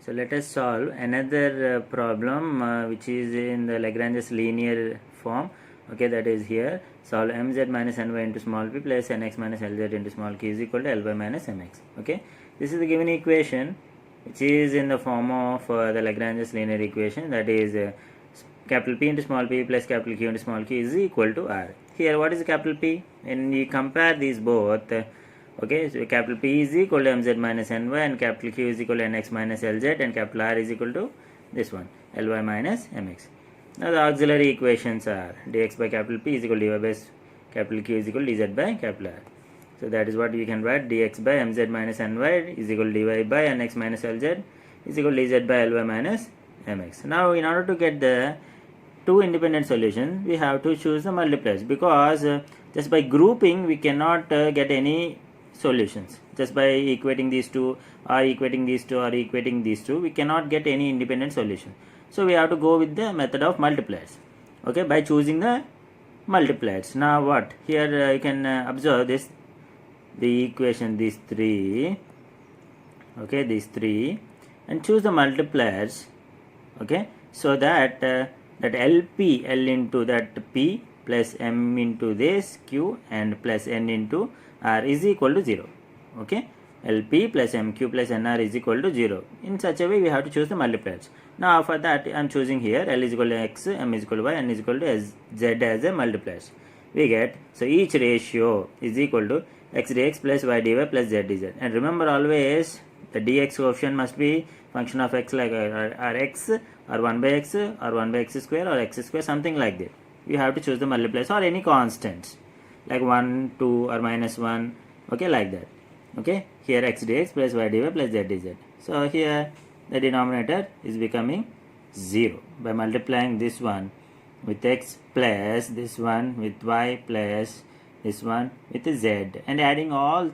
So let us solve another problem which is in the Lagrange's linear form. Okay, that is here. Solve mz minus ny into small p plus nx minus lz into small q is equal to ly minus mx. Okay, this is the given equation which is in the form of the Lagrange's linear equation, that is capital P into small p plus capital Q into small q is equal to r. Here what is capital P? When we compare these both, okay, so capital P is equal to mz minus ny and capital Q is equal to nx minus lz and capital R is equal to this one, ly minus mx. Now the auxiliary equations are dx by capital P is equal to dy by capital Q is equal to dz by capital R. So that is what we can write: dx by mz minus ny is equal to dy by nx minus lz is equal to dz by ly minus mx. Now in order to get the two independent solutions, we have to choose the multipliers, because just by grouping we cannot get any solutions. Just by equating these two or equating these two or equating these two, we cannot get any independent solution. So we have to go with the method of multipliers, okay, by choosing the multipliers. Now what here you can observe this, the equation, these three, okay, these three, and choose the multipliers, okay, so that that LP, L into that P plus M into this Q and plus N into R is equal to 0. Okay, LP plus MQ plus NR is equal to 0. In such a way we have to choose the multipliers. Now for that I am choosing here L is equal to X, M is equal to Y, N is equal to Z as a multipliers. We get, so each ratio is equal to X dx plus Y dy plus Z dz. And remember always the dx coefficient must be function of x, like or x or 1 by x or 1 by x square or x square, something like that. You have to choose the multipliers or any constants like 1, 2 or minus 1, okay, like that. Okay, here x dx plus y dy plus z dz. So here the denominator is becoming 0 by multiplying this one with x plus this one with y plus this one with z and adding all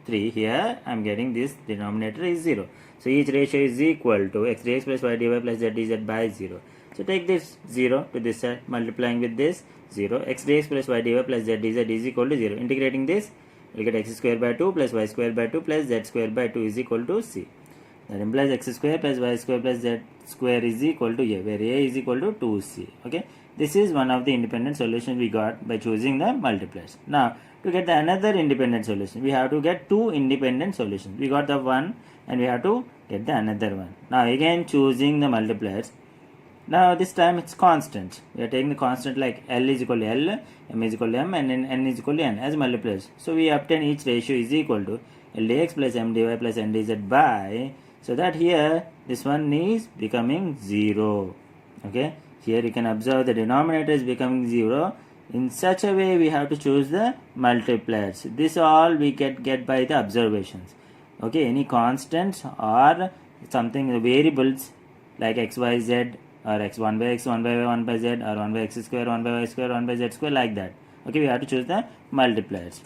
three. Here I am getting this denominator is 0. So each ratio is equal to x dx plus y dy plus z dz by 0. So take this 0 to this side, multiplying with this 0, x dx plus y dy plus z dz is equal to 0. Integrating this, we will get x square by 2 plus y square by 2 plus z square by 2 is equal to c. That implies x square plus y square plus z square is equal to a, where a is equal to 2c. Okay, this is one of the independent solutions we got by choosing the multipliers. Now to get the another independent solution, we have to get two independent solutions. We got the one and we have to get the another one. Now again choosing the multipliers. Now this time it's constant. We are taking the constant like L is equal to L, M is equal to M, and N is equal to N as multipliers. So we obtain each ratio is equal to L dx plus M dy plus N dz by, so that here this one is becoming 0. Okay, here you can observe the denominator is becoming 0. In such a way we have to choose the multipliers. This all we get by the observations. Okay, any constants or something variables like x, y, z, or x 1 by x, 1 by y, 1 by z, or 1 by x square, 1 by y square, 1 by z square, like that. Okay, we have to choose the multipliers.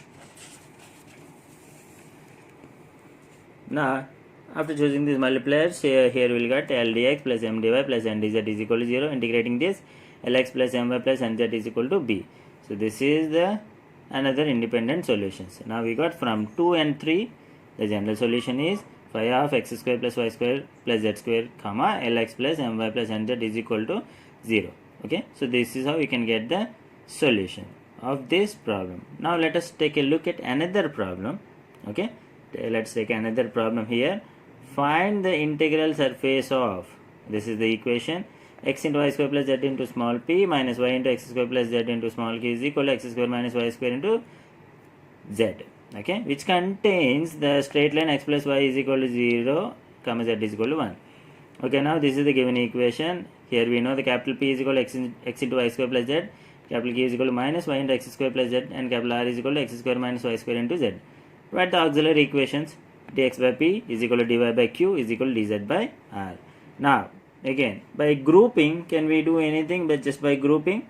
Now after choosing these multipliers, here we will get L dx plus M dy plus N dz is equal to 0. Integrating this, Lx plus My plus Nz is equal to b. So this is the another independent solutions. Now we got from 2 and 3, the general solution is phi of x square plus y square plus z square comma Lx plus My plus Nz is equal to 0. Okay, so this is how we can get the solution of this problem. Now let us take a look at another problem. Okay, let's take another problem here. Find the integral surface of, this is the equation, x into y square plus z into small p minus y into x square plus z into small q is equal to x square minus y square into z, okay, which contains the straight line x plus y is equal to 0 comma z is equal to 1. Okay, now this is the given equation. Here we know the capital P is equal to x into y square plus z, capital Q is equal to minus y into x square plus z, and capital R is equal to x square minus y square into z. Write the auxiliary equations. Dx by P is equal to dy by Q is equal to dz by R. Now again by grouping, can we do anything but just by grouping?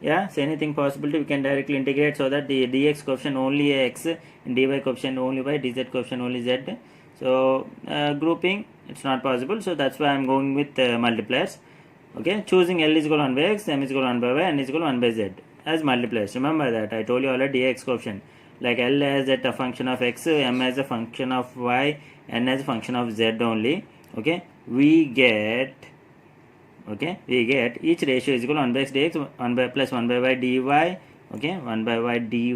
Yeah, so anything possibility we can directly integrate, so that the dx coefficient only x and dy coefficient only y, dz coefficient only z. So grouping it's not possible, so that's why I'm going with multipliers. Okay, choosing L is equal to 1 by x, M is equal to 1 by y, N is equal to 1 by z as multipliers. Remember that I told you already dx coefficient, like L as a function of x, M as a function of y, N as a function of z only. okay, we get each ratio is equal to 1 by x dx, 1 by plus 1 by y dy, okay, 1 by y dy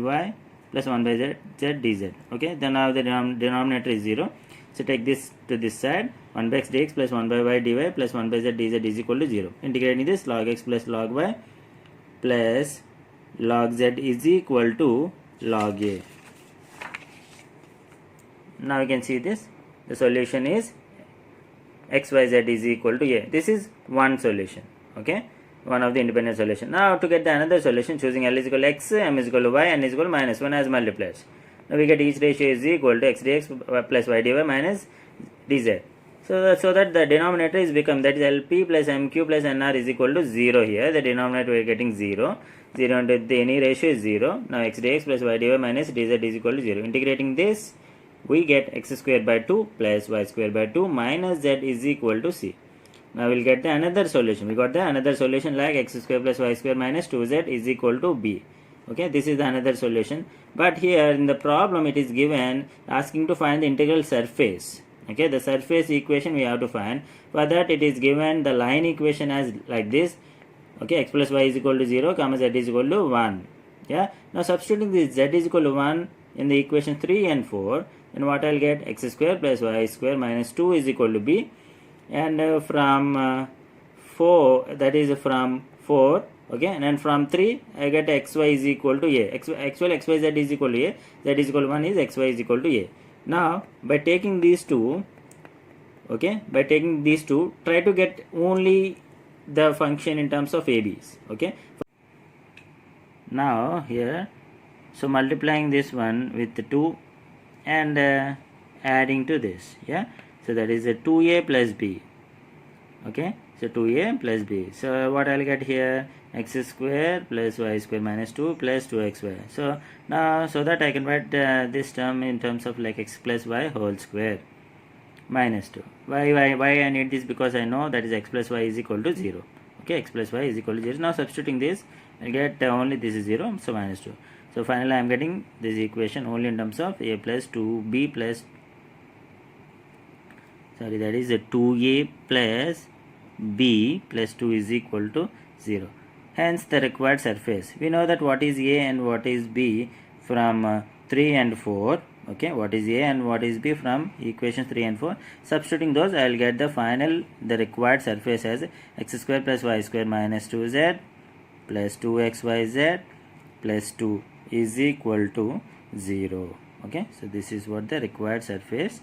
plus 1 by z dz. Okay, then now the denominator is 0. So take this to this side, 1 by x dx plus 1 by y dy plus 1 by z dz is equal to 0. Integrating this, log x plus log y plus log z is equal to log a. Now you can see this. The solution is xyz is equal to a. This is one solution. Okay, one of the independent solution. Now to get the another solution, choosing L is equal to x, m is equal to y, n is equal to minus 1 as multipliers. Now we get each ratio is equal to x dx plus y dy minus dz. So that the denominator is become, that is LP plus MQ plus NR is equal to 0 here. The denominator we are getting 0. 0 into any ratio is 0. Now x dx plus y dy minus dz is equal to 0. Integrating this, we get x square by 2 plus y square by 2 minus z is equal to c. Now we'll get the another solution. We got the another solution like x square plus y square minus 2z is equal to b. Okay, this is the another solution. But here in the problem it is given asking to find the integral surface. Okay, the surface equation we have to find. For that it is given the line equation as like this. Okay, x plus y is equal to 0, comma z is equal to 1. Yeah, now substituting this z is equal to 1 in the equation 3 and 4, then what I'll get, x square plus y square minus 2 is equal to b. And from 4, that is from 4, okay, and then from 3 I get xy is equal to a. Actually xyz is equal to a, z is equal to 1 is xy is equal to a. Now by taking these two, okay, try to get only the function in terms of ab's. Okay, now here, so multiplying this one with 2 and adding to this, yeah, so that is a 2a plus b. Okay, so 2a plus b. So what I'll get here, x square plus y square minus 2 plus 2xy. So now, so that I can write this term in terms of like x plus y whole square minus 2. Why I need this? Because I know that is x plus y is equal to 0. Okay, x plus y is equal to 0. Now substituting this, I get only this is 0, so minus 2. So finally I am getting this equation only in terms of a plus 2b plus, sorry, that is a 2a plus b plus 2 is equal to 0. Hence the required surface. We know that what is a and what is b from 3 and 4. Okay, what is a and what is b from equations 3 and 4. Substituting those, I will get the required surface as x square plus y square minus 2z plus 2xyz plus 2 is equal to 0. Okay, so this is what the required surface.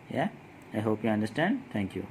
Yeah, I hope you understand. Thank you.